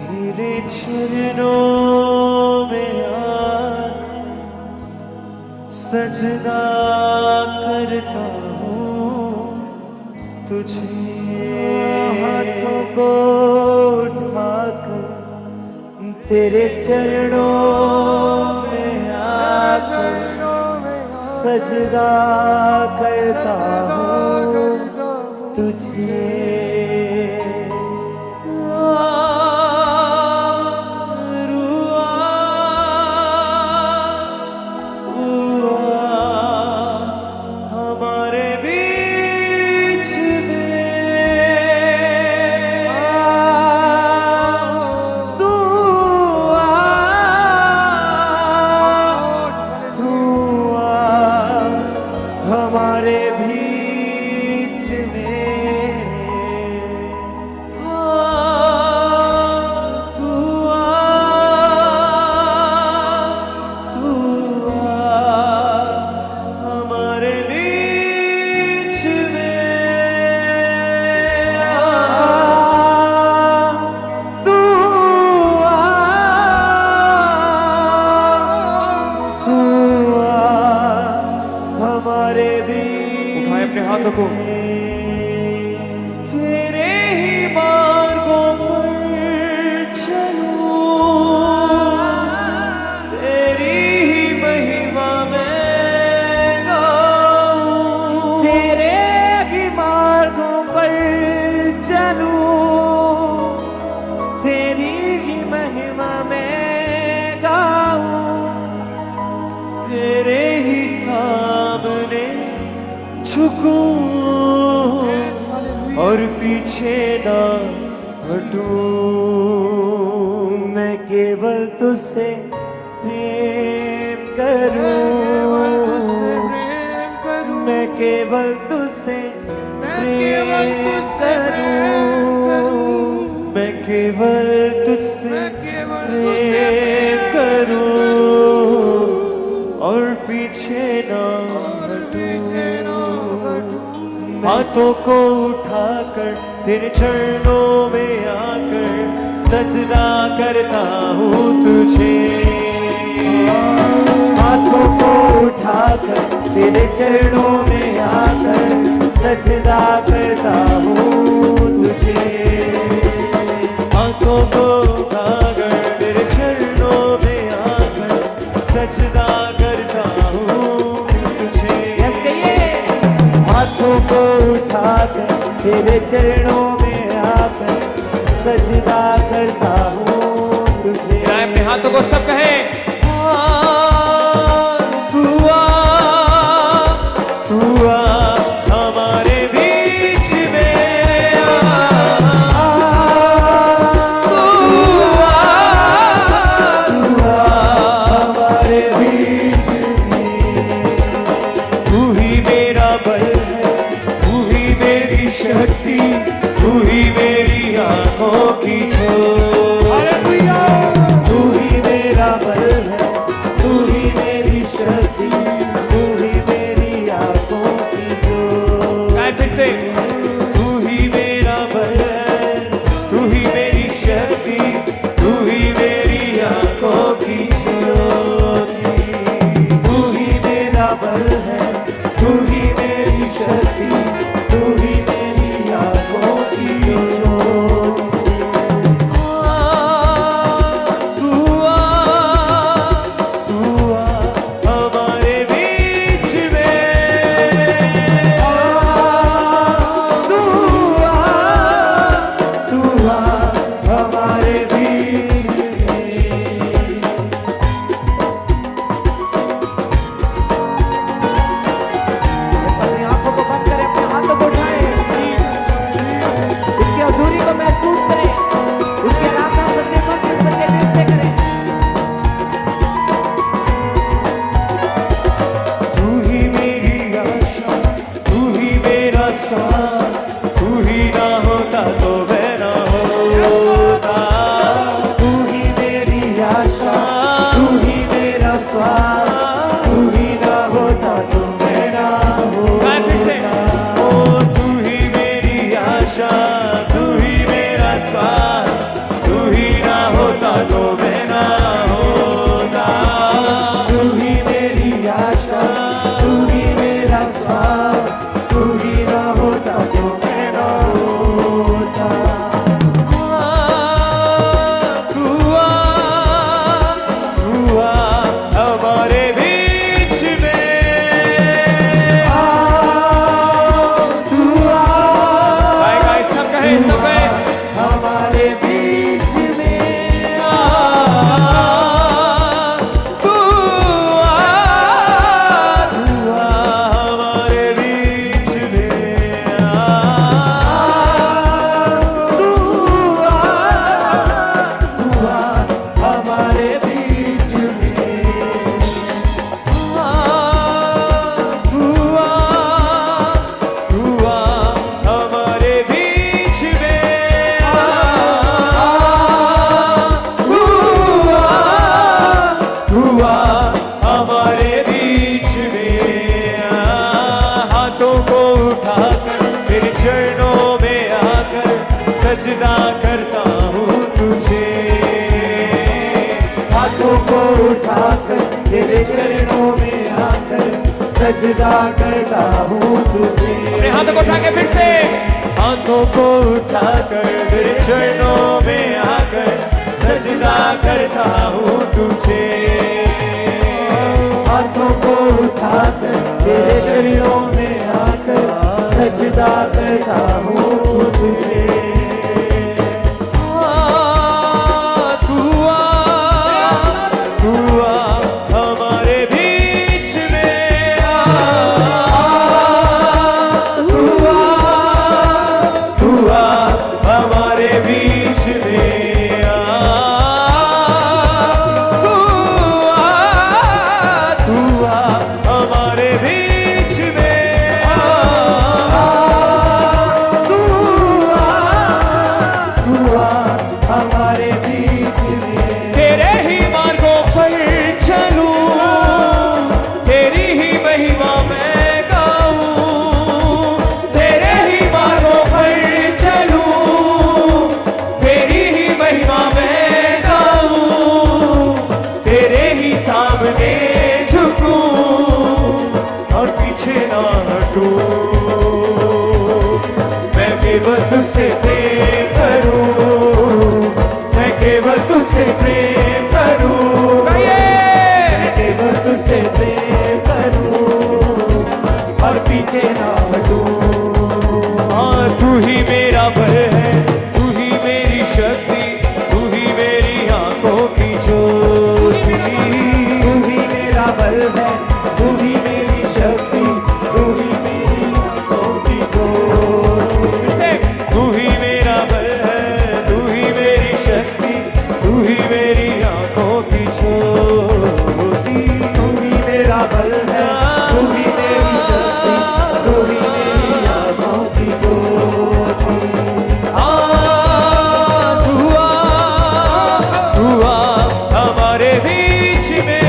तेरे चरणों में आकर सजदा करता हूँ तुझे। हाथों को उठाकर तेरे चरणों में आकर सजदा करता हूँ तुझे। हमारे बीच में तू हमारे बीच में तू हमारे बीच। उठाए अपने हाथों को। तेरे ही मार्गों पर चलूं, तेरी ही महिमा में गाऊं। तेरे ही मार्गों पर चलूं, तेरी ही महिमा में गाऊं। तेरे ही सामने झुकूं और पीछे ना हटूं। मैं केवल तुझसे प्रेम करूं, मैं केवल तुझसे प्रेम करूं, मैं केवल तुझसे प्रेम करूं और पीछे ना हाथों को उठाकर तेरे चरणों में आकर सजदा करता हूँ तुझे। हाथों को उठाकर तेरे चरणों में आकर सजदा करता हूँ तुझे। हाथों को उठाकर तेरे चरणों में आकर सजदा करता हूँ तुझे। हाथों को उठाकर तेरे चरणों में आकर सजदा करता हूँ तुझे। अपने हाथों को सब कहें। तू आ हमारे बीच में हमारे बीच में। तू ही मेरा बल है, तू ही मेरी शक्ति, तू ही मेरी आंखों की ज्योत। तू ही मेरा बल है, तू ही मेरी शक्ति, तू ही मेरी आंखों की ज्योत। फिर से। तू ही मेरा बल है, तू ही मेरी शक्ति, तू ही मेरी आंखों की ज्योति। तू ही मेरा बल है, तू ही मेरी शक्ति, तू ही मेरी आंखों की ज्योति। सजदा करता हूँ तुझे। हाथों को उठाकर तेरे चरणों में आकर सजदा करता हूँ तुझे। अपने हाथों को उठा के फिर से, हाथों को उठाकर तेरे चरणों में आकर सजदा करता हूँ तुझे। हाथों को उठाकर तेरे चरणों में आकर सजदा करता हूँ तुझे। तू आ हमारे बीच में, तू आ हमारे बीच में, तू आ हमारे बीच में, तू आ हमारे बीच में। तेरे ही मार्गों पर चलूं, तेरी ही महिमा मैं गाऊं। तेरे ही मार्गों पर चलूं, तेरी ही महिमा मैं गाऊं। तेरे ही सामने झुकूं और पीछे ना हटूं। मैं केवल तुझसे प्रेम करूं, मैं केवल तुझसे प्रेम करूं। मैं केवल तुझसे प्रेम करूं और पीछे ना हटूं। हाँ, तू ही मेरा बल है, तू ही मेरी शक्ति, तू ही मेरी आंखों की ज्योति। तू ही मेरा बल है, तू ही मेरी शक्ति, तू ही मेरी आंखों की ज्योति। से तू ही मेरा बल है, तू ही मेरी शक्ति, तू ही मेरी आंखों की ज्योति। तू ही मेरा बल है, तू ही मेरी शक्ति, तू ही मेरी आंखों की ज्योति। तू आ हमारे बीच में,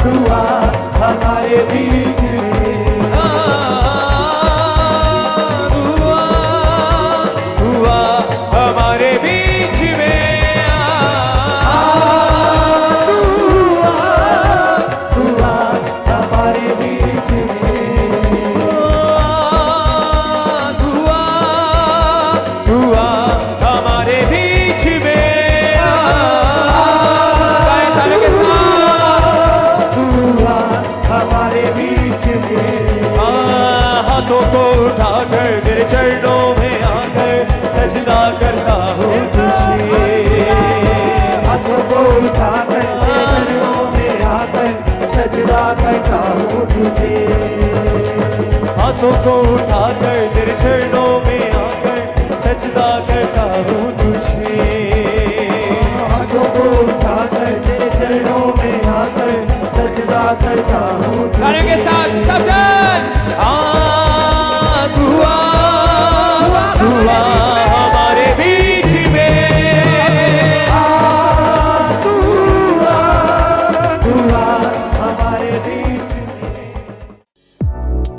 तू आ हमारे बीच में। तू आ हमारे बीच में, तू आ हमारे बीच में। तू आ हमारे बीच में। गाएं ताली के साथ। तू आ हमारे बीच में। हाथों को उठाकर तेरे चरणों में आकर सजदा करता हूँ तुझे। हाथों को उठाकर तेरे चरणों में आकर सजदा करता हूँ तुझे। हाथों को उठाकर तेरे चरणों में आकर सजदा करता हूँ तुझे। हाथों को उठाकर तेरे चरणों में आकर सजदा करता हूँ तुझे। गाने के साथ सब जन